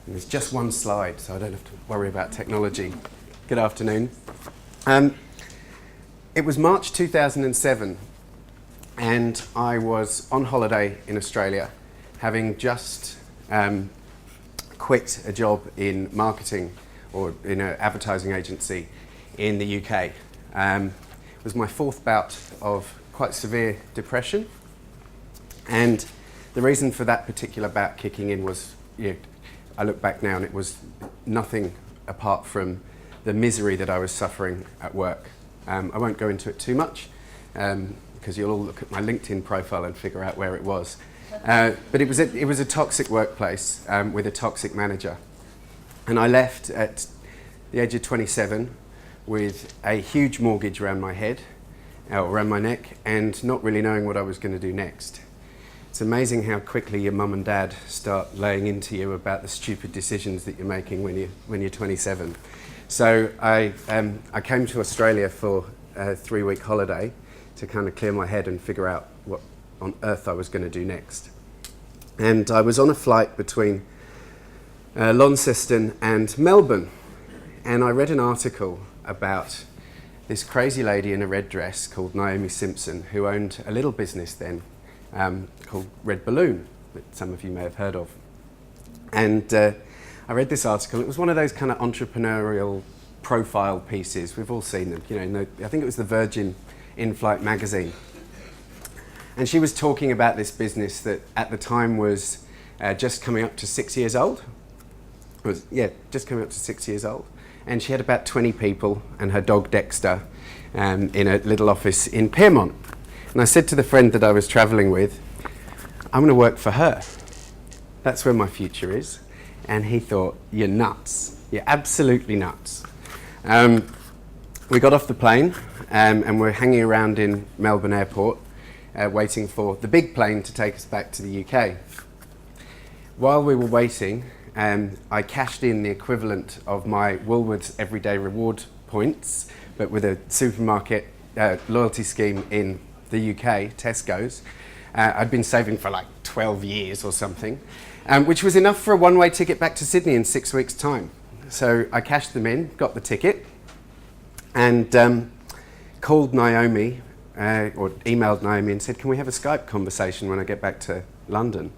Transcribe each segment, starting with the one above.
And there's just one slide, so I don't have to worry about technology. Good afternoon. It was March 2007, and I was on holiday in Australia, having just quit a job in marketing or in an advertising agency in the UK. It was my fourth bout of quite severe depression, and the reason for that particular bout kicking in was, I look back now and it was nothing apart from the misery that I was suffering at work. I won't go into it too much because you'll all look at my LinkedIn profile and figure out where it was. But it was a toxic workplace with a toxic manager. And I left at the age of 27 with a huge mortgage around my head, around my neck, and not really knowing what I was going to do next. It's amazing how quickly your mum and dad start laying into you about the stupid decisions that you're making when you're 27. So I came to Australia for a 3-week holiday to kind of clear my head and figure out what on earth I was going to do next. And I was on a flight between Launceston and Melbourne, and I read an article about this crazy lady in a red dress called Naomi Simpson, who owned a little business then called RedBalloon, that some of you may have heard of. And I read this article. It was one of those kind of entrepreneurial profile pieces. We've all seen them. I think it was the Virgin in-flight magazine. And she was talking about this business that at the time was just coming up to 6 years old. Just coming up to 6 years old. And she had about 20 people and her dog Dexter in a little office in Pyrmont. And I said to the friend that I was travelling with, I'm going to work for her. That's where my future is. And he thought, you're nuts. You're absolutely nuts. We got off the plane and we're hanging around in Melbourne Airport waiting for the big plane to take us back to the UK. While we were waiting, I cashed in the equivalent of my Woolworths Everyday Reward points, but with a supermarket loyalty scheme in the UK, Tesco's. I'd been saving for like 12 years or something, which was enough for a one-way ticket back to Sydney in 6 weeks' time. So I cashed them in, got the ticket, and called Naomi, or emailed Naomi and said, can we have a Skype conversation when I get back to London?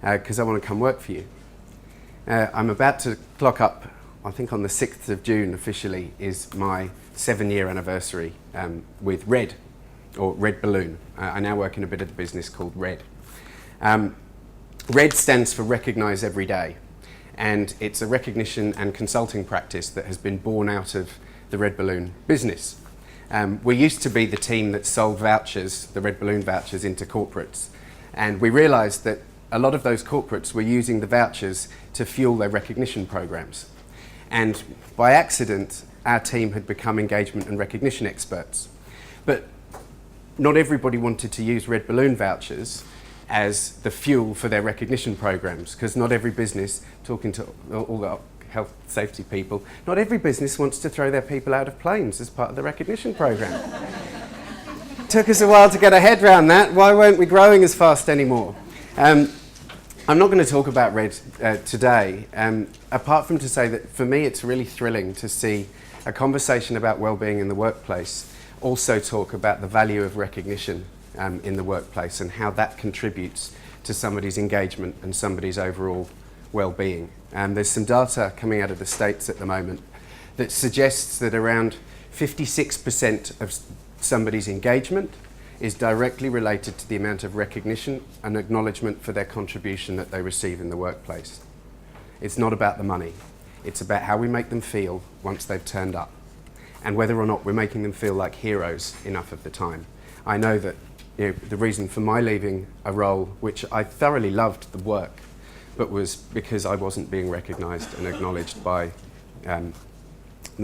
Because I want to come work for you. I'm about to clock up, I think on the 6th of June officially, is my 7-year anniversary with Red, or RedBalloon. I now work in a bit of the business called Red. Red stands for Recognise Every Day, and it's a recognition and consulting practice that has been born out of the RedBalloon business. We used to be the team that sold vouchers, the RedBalloon vouchers, into corporates, and we realised that a lot of those corporates were using the vouchers to fuel their recognition programs. And by accident, our team had become engagement and recognition experts. But not everybody wanted to use RedBalloon vouchers as the fuel for their recognition programs, because not every business, talking to all the health safety people, not every business wants to throw their people out of planes as part of the recognition program. Took us a while to get our head around that. Why weren't we growing as fast anymore? I'm not going to talk about Red today, apart from to say that for me it's really thrilling to see a conversation about well-being in the workplace also talk about the value of recognition in the workplace and how that contributes to somebody's engagement and somebody's overall well-being. There's some data coming out of the States at the moment that suggests that around 56% of somebody's engagement is directly related to the amount of recognition and acknowledgement for their contribution that they receive in the workplace. It's not about the money. It's about how we make them feel once they've turned up, and whether or not we're making them feel like heroes enough of the time. I know that the reason for my leaving a role, which I thoroughly loved the work, but was because I wasn't being recognised and acknowledged by the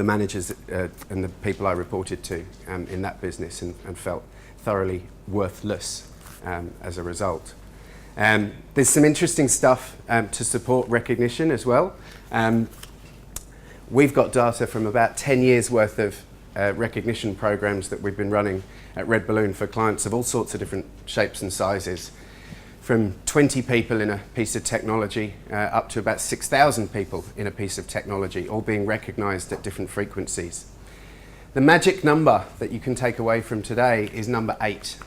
managers and the people I reported to in that business, and felt thoroughly worthless as a result. There's some interesting stuff to support recognition as well. We've got data from about 10 years worth of recognition programs that we've been running at RedBalloon for clients of all sorts of different shapes and sizes. from 20 people in a piece of technology up to about 6,000 people in a piece of technology, all being recognised at different frequencies. The magic number that you can take away from today is number 8.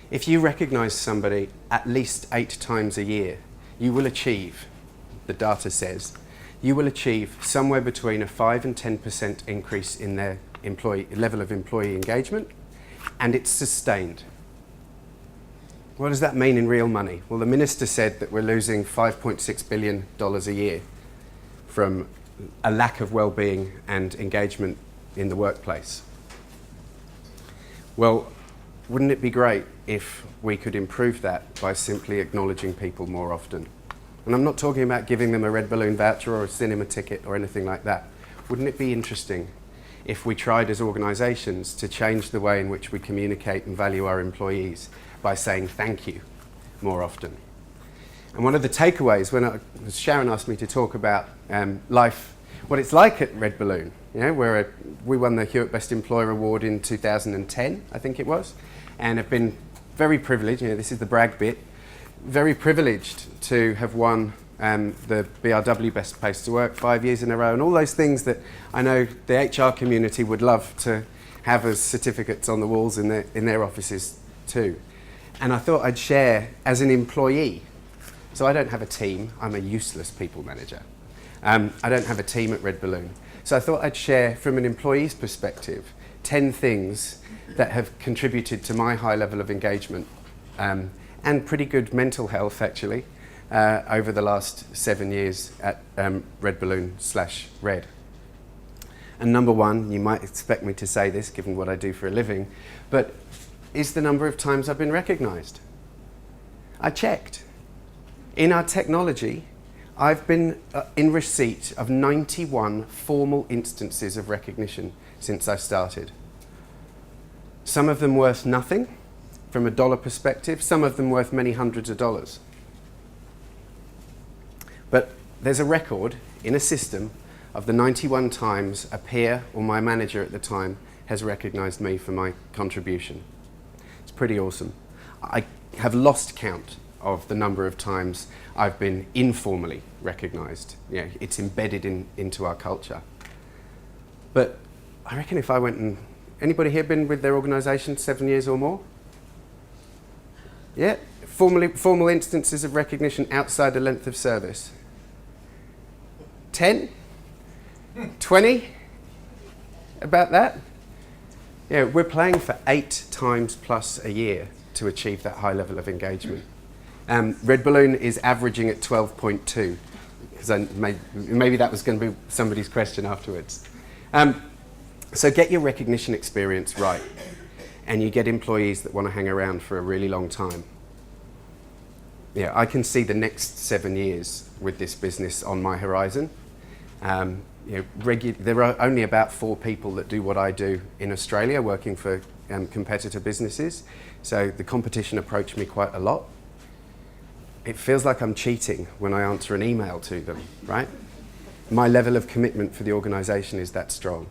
If you recognise somebody at least 8 times a year, you will achieve, the data says, you will achieve somewhere between a 5 and 10% increase in their level of employee engagement, and it's sustained. What does that mean in real money? Well, the minister said that we're losing $5.6 billion a year from a lack of well-being and engagement in the workplace. Well, wouldn't it be great if we could improve that by simply acknowledging people more often? And I'm not talking about giving them a RedBalloon voucher or a cinema ticket or anything like that. Wouldn't it be interesting if we tried as organisations to change the way in which we communicate and value our employees by saying thank you more often? And one of the takeaways when Sharon asked me to talk about life, what it's like at RedBalloon, we won the Hewitt Best Employer Award in 2010, I think it was, and have been very privileged, this is the brag bit, very privileged to have won the BRW Best Place to Work 5 years in a row, and all those things that I know the HR community would love to have as certificates on the walls in their offices too. And I thought I'd share as an employee. So I don't have a team, I'm a useless people manager. I don't have a team at RedBalloon. So I thought I'd share from an employee's perspective 10 things that have contributed to my high level of engagement and pretty good mental health actually over the last 7 years at RedBalloon/Red. And number one, you might expect me to say this given what I do for a living, but is the number of times I've been recognised. I checked. In our technology, I've been in receipt of 91 formal instances of recognition since I started. Some of them worth nothing from a dollar perspective, some of them worth many hundreds of dollars. But there's a record in a system of the 91 times a peer or my manager at the time has recognised me for my contribution. It's pretty awesome. I have lost count of the number of times I've been informally recognised. It's embedded into our culture. But I reckon if I went and... Anybody here been with their organisation 7 years or more? Yeah? Formal instances of recognition outside the length of service. 10? 20? About that? Yeah, we're playing for 8 times plus a year to achieve that high level of engagement. RedBalloon is averaging at 12.2, because maybe that was going to be somebody's question afterwards. So get your recognition experience right, and you get employees that want to hang around for a really long time. Yeah, I can see the next 7 years with this business on my horizon. There are only about 4 people that do what I do in Australia, working for competitor businesses. So the competition approach me quite a lot. It feels like I'm cheating when I answer an email to them, right? My level of commitment for the organisation is that strong.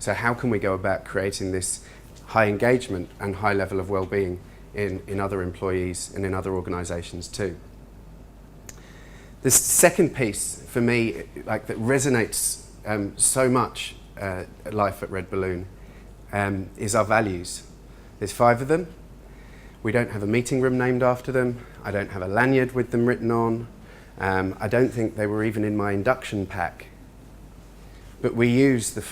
So how can we go about creating this high engagement and high level of well-being in other employees and in other organisations too? The second piece for me, that resonates so much life at RedBalloon, is our values. There's 5 of them. We don't have a meeting room named after them. I don't have a lanyard with them written on. I don't think they were even in my induction pack. But we use the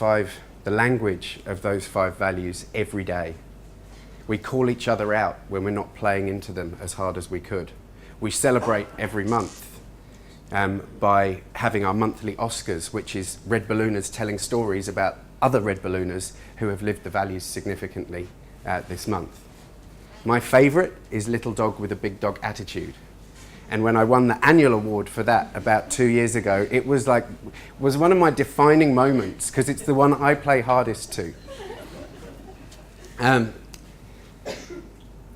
language of those 5 values every day. We call each other out when we're not playing into them as hard as we could. We celebrate every month by having our monthly Oscars, which is RedBallooners telling stories about other RedBallooners who have lived the values significantly this month. My favourite is Little Dog with a Big Dog Attitude. And when I won the annual award for that about 2 years ago, it was one of my defining moments, because it's the one I play hardest to.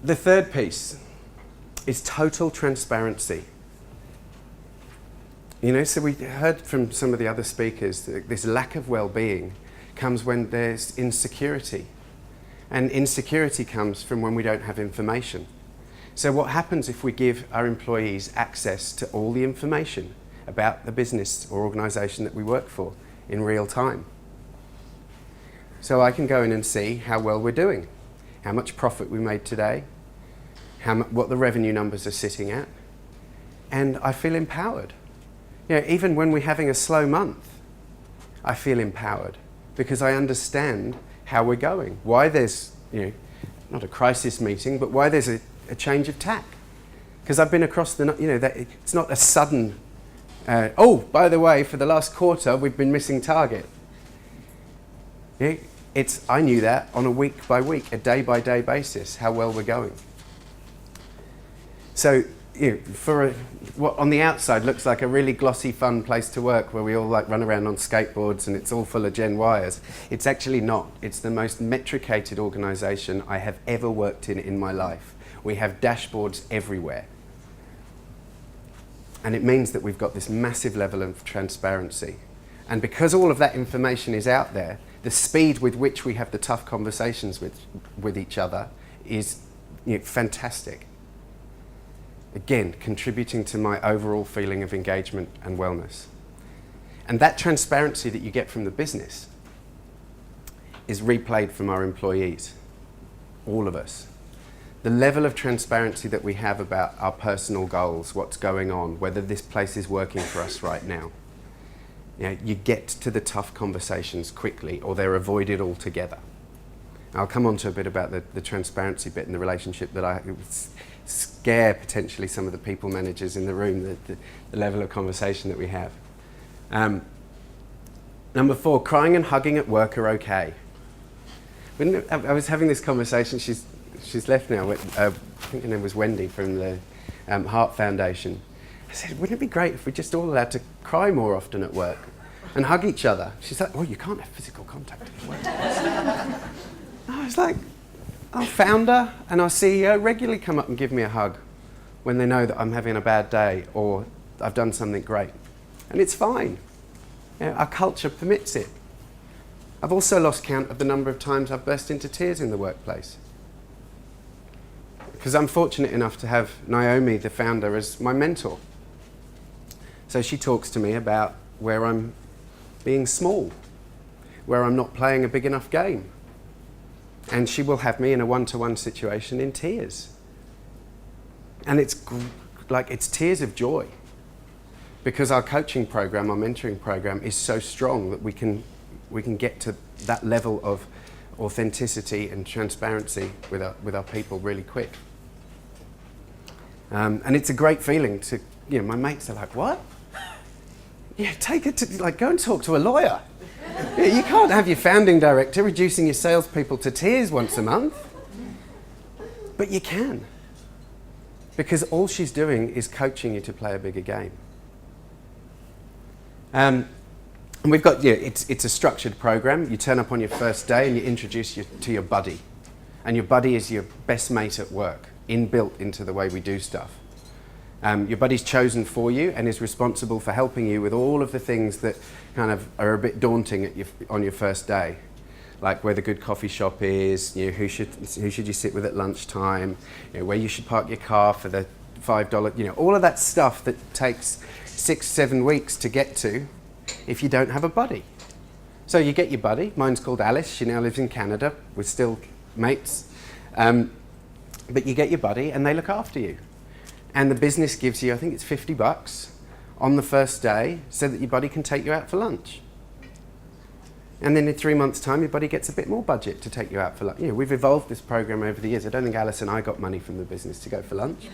The third piece is total transparency. So we heard from some of the other speakers that this lack of well-being comes when there's insecurity. And insecurity comes from when we don't have information. So what happens if we give our employees access to all the information about the business or organisation that we work for in real time? So I can go in and see how well we're doing, how much profit we made today, what the revenue numbers are sitting at, and I feel empowered. Even when we're having a slow month, I feel empowered because I understand how we're going, why there's, not a crisis meeting, but why there's a change of tack. Because I've been across that it's not a sudden, oh, by the way, for the last quarter, we've been missing target. I knew that on a week by week, a day by day basis, how well we're going. So, for what on the outside looks like a really glossy, fun place to work where we all run around on skateboards and it's all full of Gen Yers, it's actually not. It's the most metricated organisation I have ever worked in my life. We have dashboards everywhere. And it means that we've got this massive level of transparency. And because all of that information is out there, the speed with which we have the tough conversations with each other is fantastic. Again, contributing to my overall feeling of engagement and wellness. And that transparency that you get from the business is replayed from our employees, all of us. The level of transparency that we have about our personal goals, what's going on, whether this place is working for us right now. You get to the tough conversations quickly or they're avoided altogether. I'll come on to a bit about the transparency bit and the relationship that I scare potentially some of the people managers in the room, the level of conversation that we have. Number 4, crying and hugging at work are okay. I was having this conversation, she's left now, I think her name was Wendy from the Heart Foundation. I said, wouldn't it be great if we're just all allowed to cry more often at work and hug each other? She's like, well, you can't have physical contact at work. I was like, our founder and our CEO regularly come up and give me a hug when they know that I'm having a bad day or I've done something great. And it's fine. Our culture permits it. I've also lost count of the number of times I've burst into tears in the workplace. Because I'm fortunate enough to have Naomi, the founder, as my mentor. So she talks to me about where I'm being small, where I'm not playing a big enough game. And she will have me in a one-to-one situation in tears. And it's tears of joy. Because our coaching program, our mentoring program is so strong that we can get to that level of authenticity and transparency with our people really quick. And it's a great feeling to, my mates are like, what? Yeah, take it to, go and talk to a lawyer. You can't have your founding director reducing your salespeople to tears once a month. But you can. Because all she's doing is coaching you to play a bigger game. And we've got, it's a structured program. You turn up on your first day and you introduce to your buddy. And your buddy is your best mate at work, inbuilt into the way we do stuff. Your buddy's chosen for you and is responsible for helping you with all of the things that kind of are a bit daunting on your first day. Like where the good coffee shop is, who should you sit with at lunchtime, where you should park your car for the $5, all of that stuff that takes 6-7 weeks to get to if you don't have a buddy. So you get your buddy. Mine's called Alice. She now lives in Canada. We're still mates. But you get your buddy and they look after you. And the business gives you, I think it's $50 on the first day so that your buddy can take you out for lunch. And then in 3 months' time, your buddy gets a bit more budget to take you out for lunch. We've evolved this program over the years. I don't think Alice and I got money from the business to go for lunch.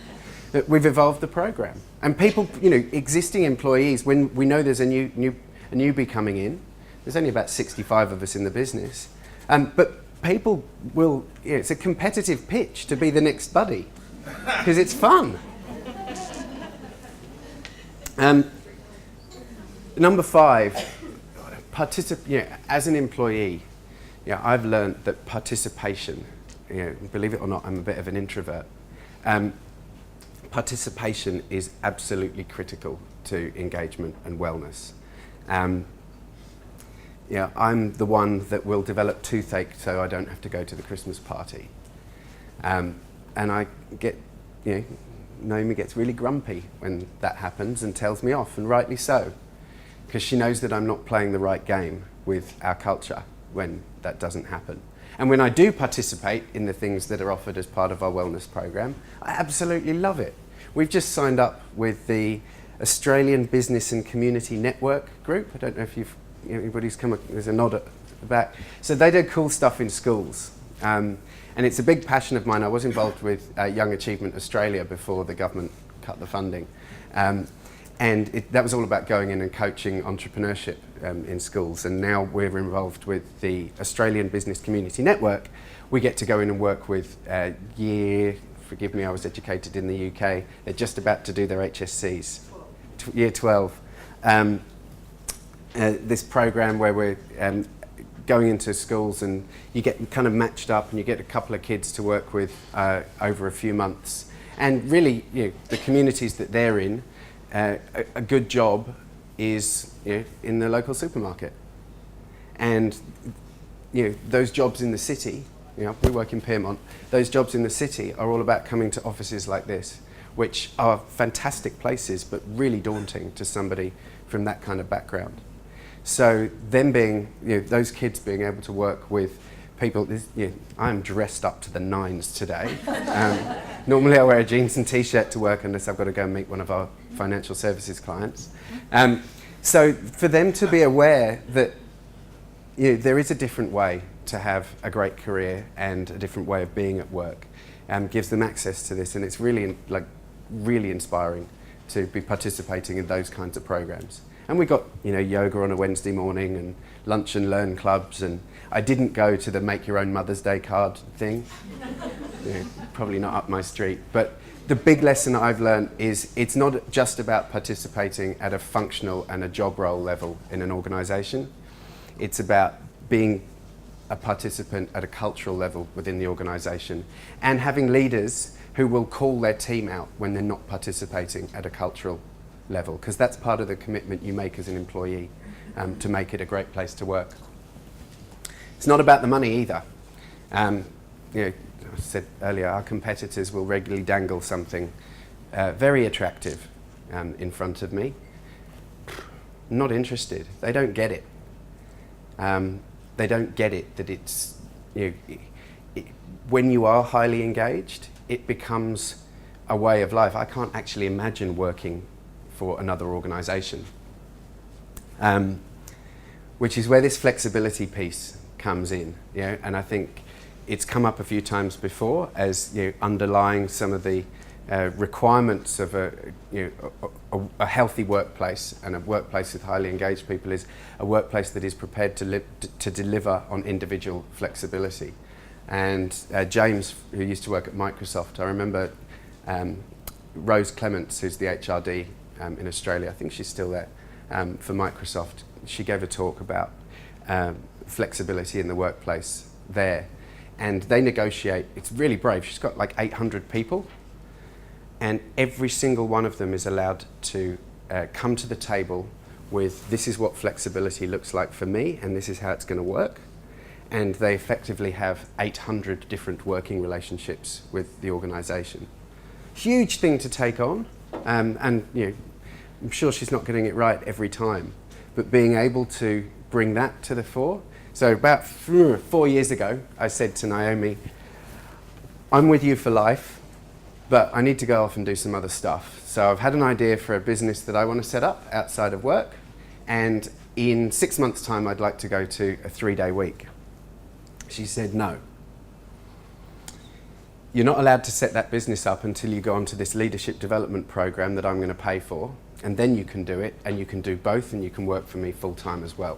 But we've evolved the program. And people, existing employees, when we know there's a newbie coming in, there's only about 65 of us in the business, but people will, it's a competitive pitch to be the next buddy because it's fun. Number 5, as an employee, I've learned that participation, believe it or not, I'm a bit of an introvert. Participation is absolutely critical to engagement and wellness. I'm the one that will develop toothache so I don't have to go to the Christmas party. And I get you know, Naomi gets really grumpy when that happens and tells me off, and rightly so, because she knows that I'm not playing the right game with our culture when that doesn't happen. And when I do participate in the things that are offered as part of our wellness program, I absolutely love it. We've just signed up with the Australian Business and Community Network group. I don't know if anybody's come, there's a nod at the back. So they do cool stuff in schools. And it's a big passion of mine. I was involved with Young Achievement Australia before the government cut the funding. And that was all about going in and coaching entrepreneurship in schools. And now we're involved with the Australian Business Community Network. We get to go in and work with forgive me, I was educated in the UK. They're just about to do their HSCs, year 12. This program where we're going into schools and you get kind of matched up and you get a couple of kids to work with over a few months. And really, the communities that they're in, a good job is in the local supermarket. And those jobs in the city, we work in Pyrmont, those jobs in the city are all about coming to offices like this, which are fantastic places, but really daunting to somebody from that kind of background. So them being, those kids being able to work with people, I'm dressed up to the nines today. Normally I wear a jeans and t-shirt to work unless I've got to go and meet one of our financial services clients. So for them to be aware that there is a different way to have a great career and a different way of being at work, gives them access to this, and it's really really inspiring to be participating in those kinds of programs. And we got yoga on a Wednesday morning and lunch and learn clubs, and I didn't go to the make your own Mother's Day card thing. Probably not up my street. But the big lesson I've learned is it's not just about participating at a functional and a job role level in an organisation. It's about being a participant at a cultural level within the organisation and having leaders who will call their team out when they're not participating at a cultural level, because that's part of the commitment you make as an employee to make it a great place to work. It's not about the money either. I said earlier, our competitors will regularly dangle something very attractive in front of me. Not interested. They don't get it. They don't get it that it's, when you are highly engaged, it becomes a way of life. I can't actually imagine working for another organisation, which is where this flexibility piece comes in. And I think it's come up a few times before as underlying some of the requirements of a healthy workplace, and a workplace with highly engaged people is a workplace that is prepared to deliver on individual flexibility. And James, who used to work at Microsoft, I remember Rose Clements, who's the HRD in Australia, I think she's still there, for Microsoft. She gave a talk about flexibility in the workplace there. And they negotiate, it's really brave, she's got like 800 people, and every single one of them is allowed to come to the table with, this is what flexibility looks like for me, and this is how it's going to work. And they effectively have 800 different working relationships with the organisation. Huge thing to take on, and I'm sure she's not getting it right every time, but being able to bring that to the fore. So about 4 years ago, I said to Naomi, I'm with you for life, but I need to go off and do some other stuff. So I've had an idea for a business that I want to set up outside of work, and in 6 months' time, I'd like to go to a 3-day week. She said, no. You're not allowed to set that business up until you go onto this leadership development program that I'm going to pay for, and then you can do it, and you can do both, and you can work for me full-time as well.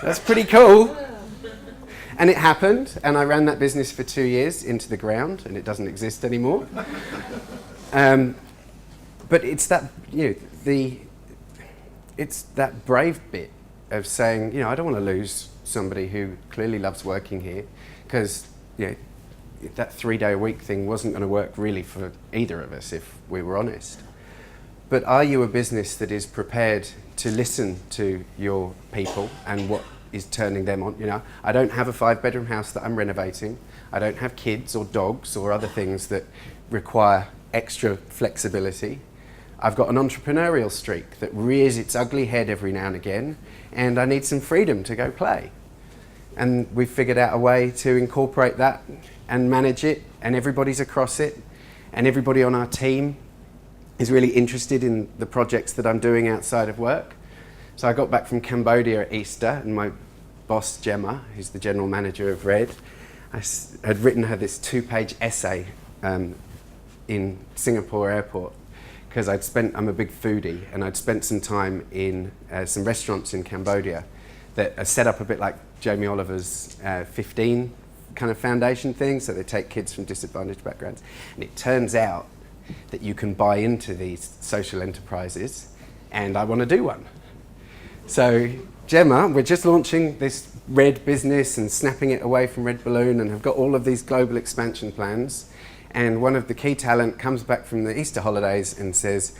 That's pretty cool. And it happened, and I ran that business for 2 years into the ground, and it doesn't exist anymore. But it's that, it's that brave bit of saying, I don't want to lose somebody who clearly loves working here, because that 3-day a week thing wasn't going to work really for either of us if we were honest. But are you a business that is prepared to listen to your people and what is turning them on. You know, I don't have a 5-bedroom house that I'm renovating. I don't have kids or dogs or other things that require extra flexibility. I've got an entrepreneurial streak that rears its ugly head every now and again, and I need some freedom to go play. And we've figured out a way to incorporate that and manage it, and everybody's across it, and everybody on our team is really interested in the projects that I'm doing outside of work. So I got back from Cambodia at Easter, and my boss, Gemma, who's the general manager of Red, I had written her this 2-page essay in Singapore airport, because I'm a big foodie, and I'd spent some time in some restaurants in Cambodia that are set up a bit like Jamie Oliver's 15 kind of foundation thing, so they take kids from disadvantaged backgrounds. And it turns out that you can buy into these social enterprises, and I want to do one. So Gemma, we're just launching this Red business and snapping it away from RedBalloon, and have got all of these global expansion plans. And one of the key talent comes back from the Easter holidays and says,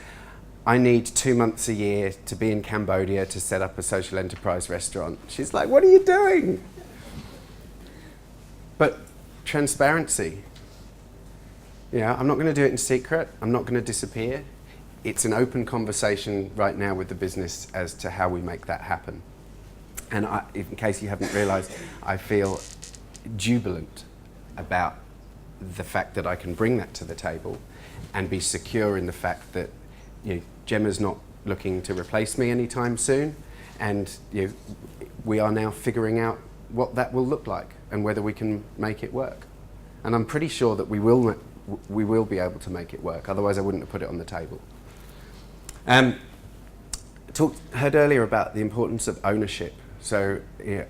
I need 2 months a year to be in Cambodia to set up a social enterprise restaurant. She's like, what are you doing? But transparency. You know, I'm not going to do it in secret. I'm not going to disappear. It's an open conversation right now with the business as to how we make that happen. And in case you haven't realised, I feel jubilant about the fact that I can bring that to the table and be secure in the fact that, you know, Gemma's not looking to replace me anytime soon, and you know, we are now figuring out what that will look like and whether we can make it work. And I'm pretty sure that we will be able to make it work, otherwise I wouldn't have put it on the table. Heard earlier about the importance of ownership. So you know,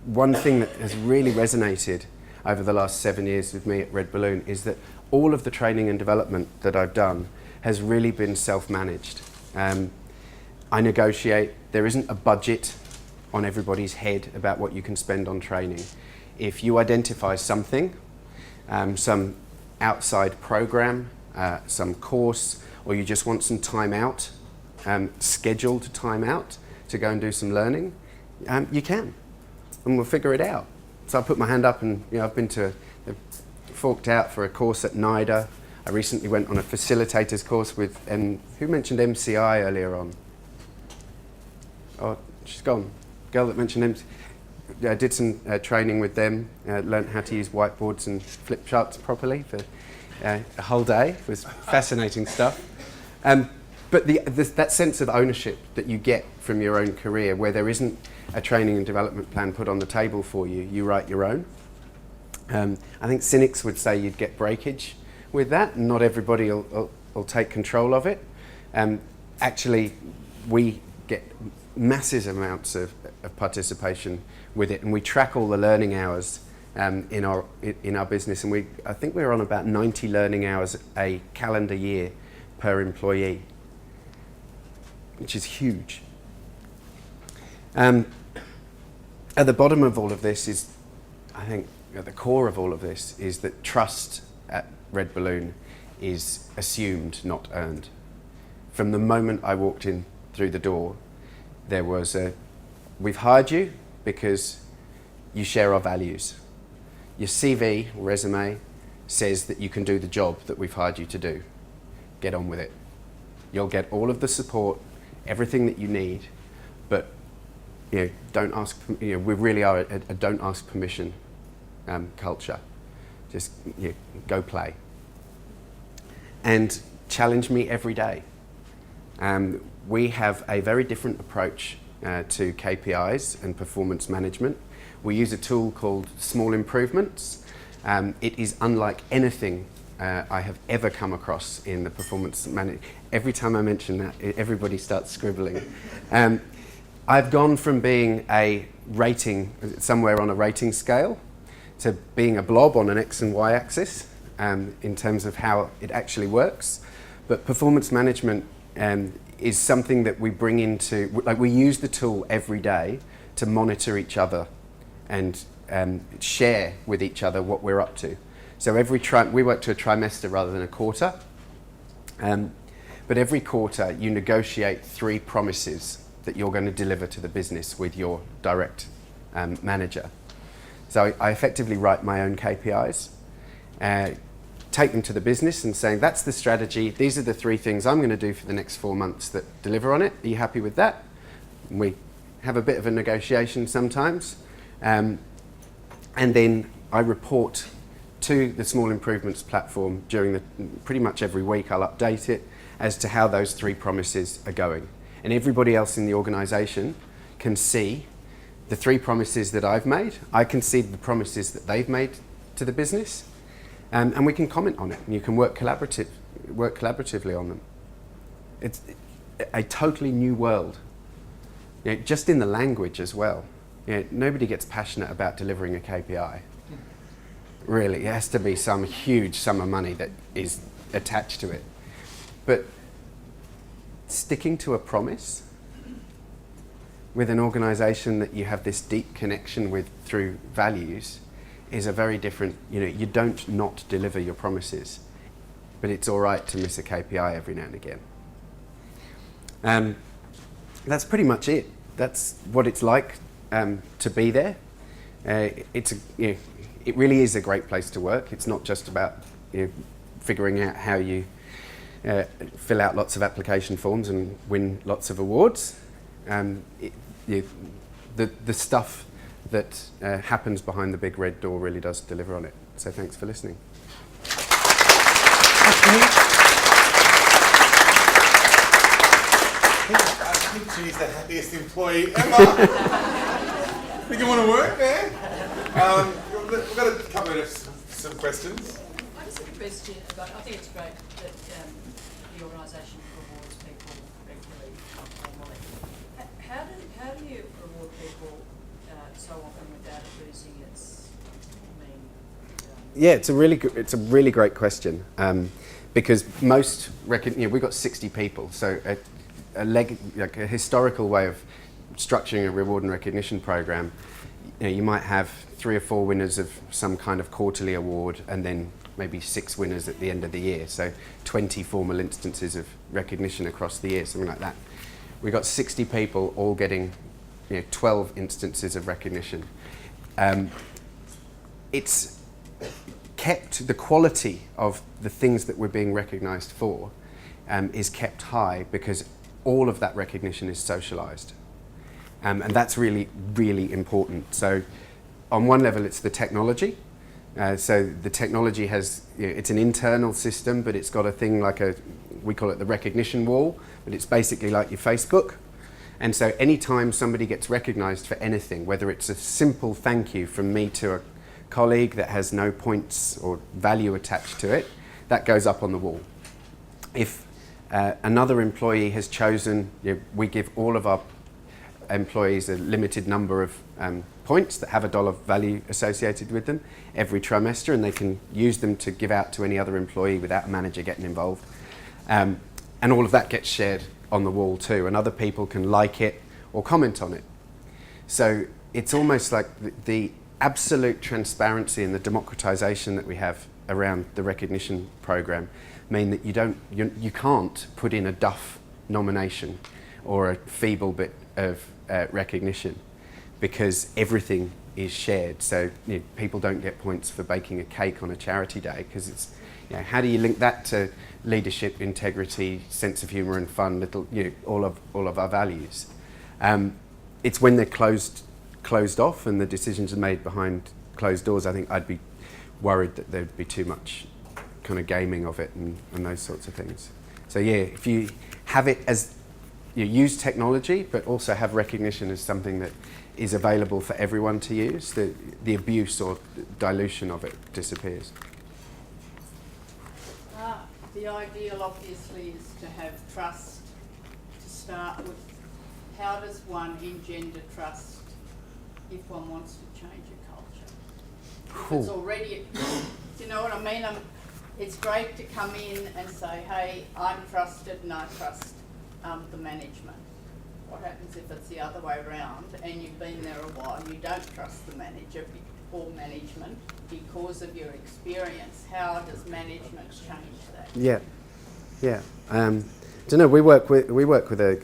one thing that has really resonated over the last 7 years with me at RedBalloon is that all of the training and development that I've done has really been self-managed. I negotiate. There isn't a budget on everybody's head about what you can spend on training. If you identify something, some outside program, some course, or you just want some time out, scheduled time out to go and do some learning, you can, and we'll figure it out. So I put my hand up, and you know, I've forked out for a course at NIDA. I recently went on a facilitators course with, who mentioned MCI earlier on? Oh, she's gone. Girl that mentioned MCI. I did some training with them, learned how to use whiteboards and flip charts properly for a whole day. It was fascinating stuff. But that sense of ownership that you get from your own career, where there isn't a training and development plan put on the table for you, you write your own. I think cynics would say you'd get breakage with that, and not everybody will take control of it. Actually, we get massive amounts of participation with it, and we track all the learning hours in our business, and I think we're on about 90 learning hours a calendar year per employee, which is huge. At the bottom of all of this is, I think, at the core of all of this is that trust at RedBalloon is assumed, not earned. From the moment I walked in through the door, there was we've hired you because you share our values. Your CV, or resume, says that you can do the job that we've hired you to do. Get on with it. You'll get all of the support, everything that you need, but you know, don't ask. You know, we really are a don't ask permission culture. Just go play and challenge me every day. We have a very different approach to KPIs and performance management. We use a tool called Small Improvements. It is unlike anything I have ever come across in the performance management. Every time I mention that, everybody starts scribbling. I've gone from being a rating, somewhere on a rating scale, to being a blob on an X and Y axis in terms of how it actually works. But performance management is something that we bring into, like we use the tool every day to monitor each other and share with each other what we're up to. So we work to a trimester rather than a quarter. But every quarter you negotiate 3 promises that you're going to deliver to the business with your direct manager. So I effectively write my own KPIs, take them to the business and saying, that's the strategy, these are the 3 things I'm going to do for the next 4 months that deliver on it. Are you happy with that? And we have a bit of a negotiation sometimes. And then I report to the Small Improvements platform pretty much every week. I'll update it as to how those 3 promises are going. And everybody else in the organisation can see the 3 promises that I've made. I can see the promises that they've made to the business, and we can comment on it. And you can work collaboratively on them. It's a totally new world, just in the language as well. Nobody gets passionate about delivering a KPI. Really, it has to be some huge sum of money that is attached to it. But sticking to a promise with an organisation that you have this deep connection with through values is a very different, you don't not deliver your promises, but it's all right to miss a KPI every now and again. That's pretty much it. That's what it's like to be there. It really is a great place to work. It's not just about figuring out how you fill out lots of application forms and win lots of awards. The stuff that happens behind the big red door really does deliver on it. So thanks for listening. I think she's the happiest employee ever. Think you want to work there? We've got a couple of some questions. I just have a question about, I think it's great that the organisation rewards people regularly, informally. How do you reward people so often without it losing its meaning? Yeah, it's a really great question, because most we've got 60 people, so a historical way of structuring a reward and recognition program, you might have 3 or 4 winners of some kind of quarterly award, and then maybe 6 winners at the end of the year. So 20 formal instances of recognition across the year, something like that. We've got 60 people all getting 12 instances of recognition. It's kept, the quality of the things that we're being recognised for is kept high because all of that recognition is socialised. And that's really, really important. So on one level, it's the technology. So the technology has, it's an internal system, but it's got a thing like we call it the recognition wall, but it's basically like your Facebook. And so anytime somebody gets recognised for anything, whether it's a simple thank you from me to a colleague that has no points or value attached to it, that goes up on the wall. If another employee has chosen, we give all of our employees a limited number of points that have $1 value associated with them every trimester, and they can use them to give out to any other employee without a manager getting involved. And all of that gets shared on the wall too, and other people can like it or comment on it. So it's almost like the absolute transparency and the democratization that we have around the recognition program mean that you can't put in a duff nomination or a feeble bit of recognition, because everything is shared. So people don't get points for baking a cake on a charity day, because it's, how do you link that to leadership, integrity, sense of humour and fun, all of our values? It's when they're closed off and the decisions are made behind closed doors, I think I'd be worried that there'd be too much kind of gaming of it and those sorts of things. So if you have it as, you use technology, but also have recognition as something that is available for everyone to use, the abuse or dilution of it disappears. The ideal obviously is to have trust to start with. How does one engender trust if one wants to change a culture? If it's already, do you know what I mean? It's great to come in and say, hey, I'm trusted and I trust the management. What happens if it's the other way around and you've been there a while, you don't trust the manager or management because of your experience? How does management change that? Yeah. Don't know. We work with a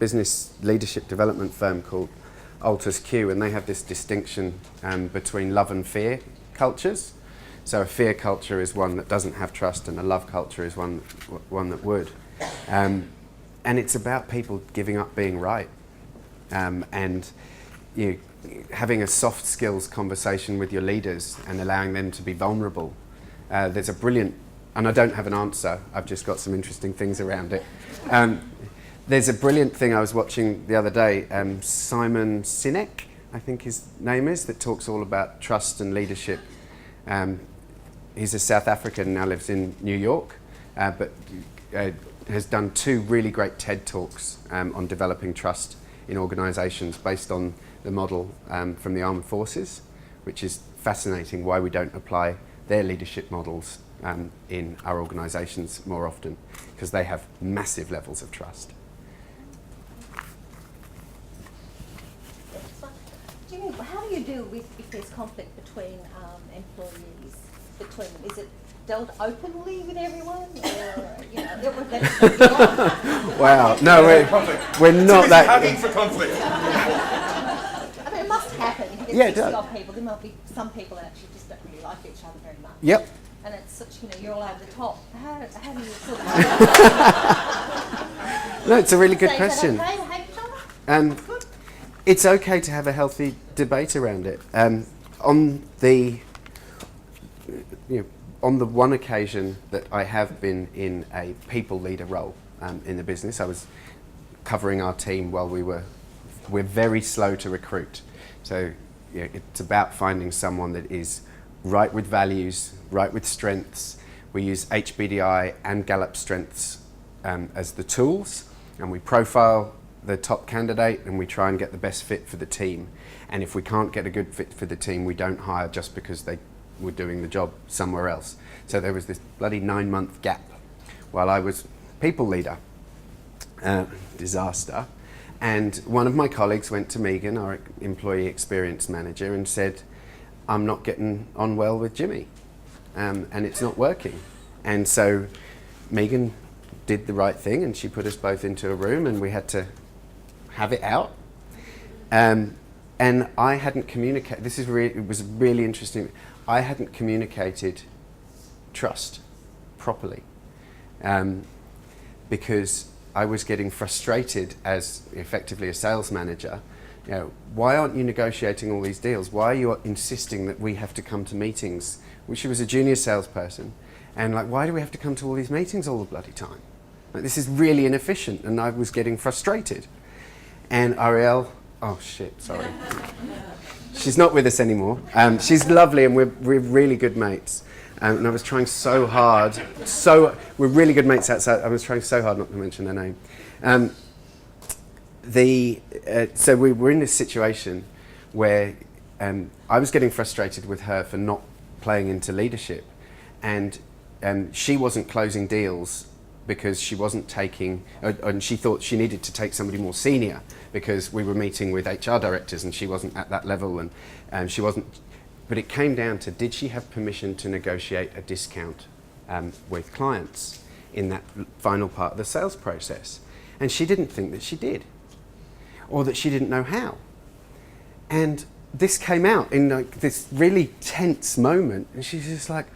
business leadership development firm called Altus Q, and they have this distinction between love and fear cultures. So a fear culture is one that doesn't have trust, and a love culture is one that would. And it's about people giving up being right, and having a soft skills conversation with your leaders and allowing them to be vulnerable. There's a brilliant, and I don't have an answer, I've just got some interesting things around it. There's a brilliant thing I was watching the other day, Simon Sinek, I think his name is, that talks all about trust and leadership. He's a South African, now lives in New York, but has done 2 really great TED Talks on developing trust in organisations based on the model from the armed forces, which is fascinating why we don't apply their leadership models in our organisations more often, because they have massive levels of trust. Jimmy, how do you deal with if there's conflict between employees? Is it dealt openly with everyone, or Wow, no, we're not that. Hugging for conflict. I mean, it must happen. If you Yeah, get it 60 does. odd people, there might be some people that actually just don't really like each other very much. Yep. And it's such, you're all over the top. How do you sort of... No, it's a really good So question. Is that okay to hate each other? That's good. It's okay to have a healthy debate around it. On the one occasion that I have been in a people leader role in the business, I was covering our team while we're very slow to recruit. So it's about finding someone that is right with values, right with strengths. We use HBDI and Gallup strengths as the tools, and we profile the top candidate and we try and get the best fit for the team. And if we can't get a good fit for the team, we don't hire just because they were doing the job somewhere else. So there was this bloody 9-month gap while I was people leader. Disaster. And one of my colleagues went to Megan, our employee experience manager, and said, I'm not getting on well with Jimmy, and it's not working. And so Megan did the right thing, and she put us both into a room, and we had to have it out. And I hadn't communicated, it was really interesting, I hadn't communicated trust properly, because I was getting frustrated as effectively a sales manager. Why aren't you negotiating all these deals? Why are you insisting that we have to come to meetings? She was a junior salesperson, and why do we have to come to all these meetings all the bloody time? This is really inefficient, and I was getting frustrated. And Ariel, oh shit, sorry. She's not with us anymore. She's lovely, and we're really good mates. And I was trying so hard, we're really good mates outside. I was trying so hard not to mention her name. So we were in this situation where I was getting frustrated with her for not playing into leadership, and she wasn't closing deals because she wasn't taking, and she thought she needed to take somebody more senior because we were meeting with HR directors and she wasn't at that level, and she wasn't. But it came down to, did she have permission to negotiate a discount with clients in that final part of the sales process? And she didn't think that she did, or that she didn't know how. And this came out in this really tense moment, and she's just like,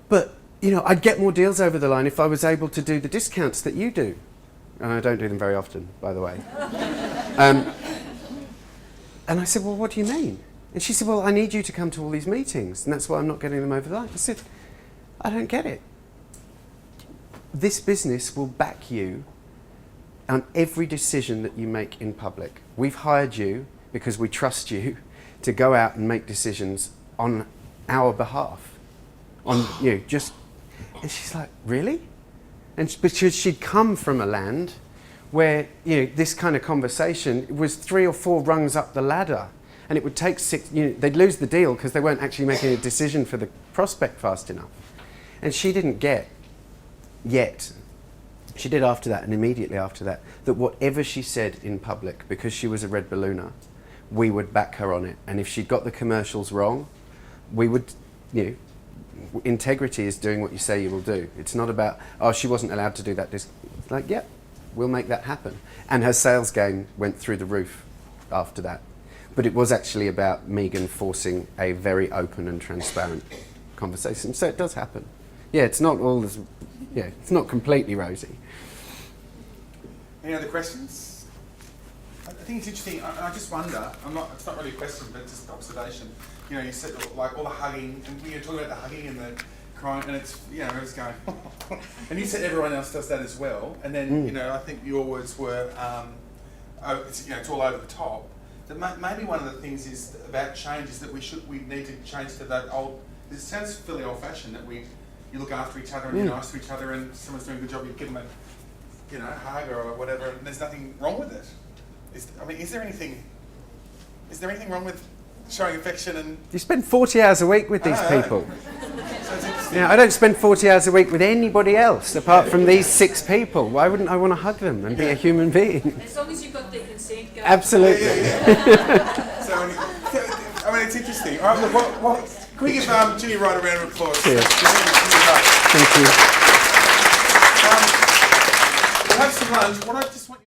but I'd get more deals over the line if I was able to do the discounts that you do. And I don't do them very often, by the way. And I said, well, what do you mean? And she said, well, I need you to come to all these meetings, and that's why I'm not getting them over the line. I said, I don't get it. This business will back you on every decision that you make in public. We've hired you because we trust you to go out and make decisions on our behalf. And she's like, really? And because she'd come from a land where this kind of conversation was 3 or 4 rungs up the ladder, and it would take 6. They'd lose the deal because they weren't actually making a decision for the prospect fast enough. And she didn't get yet. She did after that, and immediately after that, that whatever she said in public, because she was a RedBallooner, we would back her on it. And if she got the commercials wrong, we would, integrity is doing what you say you will do. It's not about, oh, she wasn't allowed to do that. It's like, yeah, we'll make that happen. And her sales game went through the roof after that. But it was actually about Megan forcing a very open and transparent conversation. So it does happen. Yeah, it's not all as, yeah, it's not completely rosy. Any other questions? I think it's interesting. I just wonder. It's not really a question, but just an observation. You know, you said like all the hugging, and you're talking about the hugging and the crying, and it's, you know, it's going. And you said everyone else does that as well. And then you know, I think your words were, it's all over the top. That maybe one of the things is about change is that we need to change to that old. This sounds fairly old-fashioned that you look after each other and you're nice to each other, and someone's doing a good job, you give them a hug or whatever, and there's nothing wrong with it. Is there anything wrong with showing affection and... You spend 40 hours a week with these people. So it's interesting. Yeah, I don't spend 40 hours a week with anybody else apart from these 6 people. Why wouldn't I want to hug them and be a human being? As long as you've got the consent going. Absolutely. So, it's interesting. All right, can we give Ginny Wright a round of applause? Cheers. Thank Thank you. We'll have some lunch. What I just want you